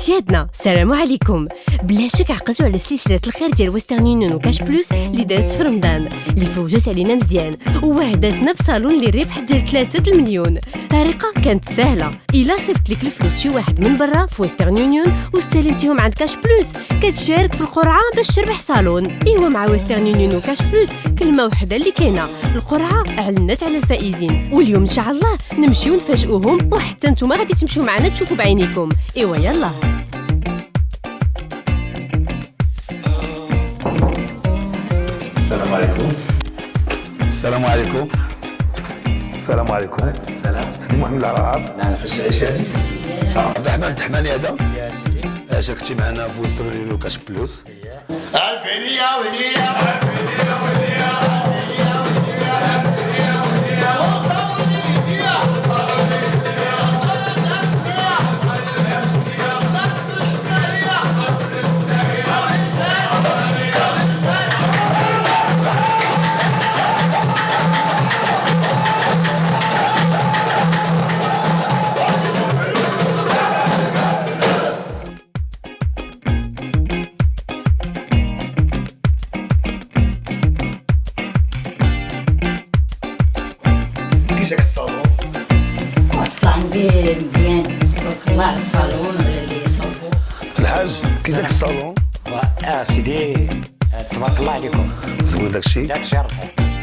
سيادنا السلام عليكم. بلا شك عقلتوا على سلسله الخير ديال ويسترن يونيون وكاش بلوس اللي دازت في رمضان، اللي فوجات علينا مزيان ووعدتنا بصالون اللي الربح ديال 3 المليون. الطريقه كانت سهله، الا صيفط لك الفلوس شي واحد من برا في ويسترن يونيون واستلمتيهم عند كاش بلوس كتشارك في القرعه باش تربح صالون. ايوا مع ويسترن يونيون وكاش بلوس كلمه وحده اللي كاينه، القرعه اعلنت على الفائزين، واليوم ان شاء الله نمشيو نفاجئوهم وحتى نتوما غادي تمشيو معنا تشوفوا بعينيكم. ايوا يلا. السلام عليكم. السلام عليكم. السلام عليكم. السلام. سيدي محمد العراب. نعم، فاش عشاتي؟ صح. عبد الرحمن الدحماني هذا. يا سيدي. شاركتي معنا في ويسترن يونيون وكاش بلوس. الفينيا وليا. كي جاك الصالون؟ اصلا به مزيان تبارك الله على الصالون ولا اللي يصوبوا. الحاج كي جاك الصالون؟ سيدي تبارك الله عليكم. زوين داكشي؟ لا تشرفوا.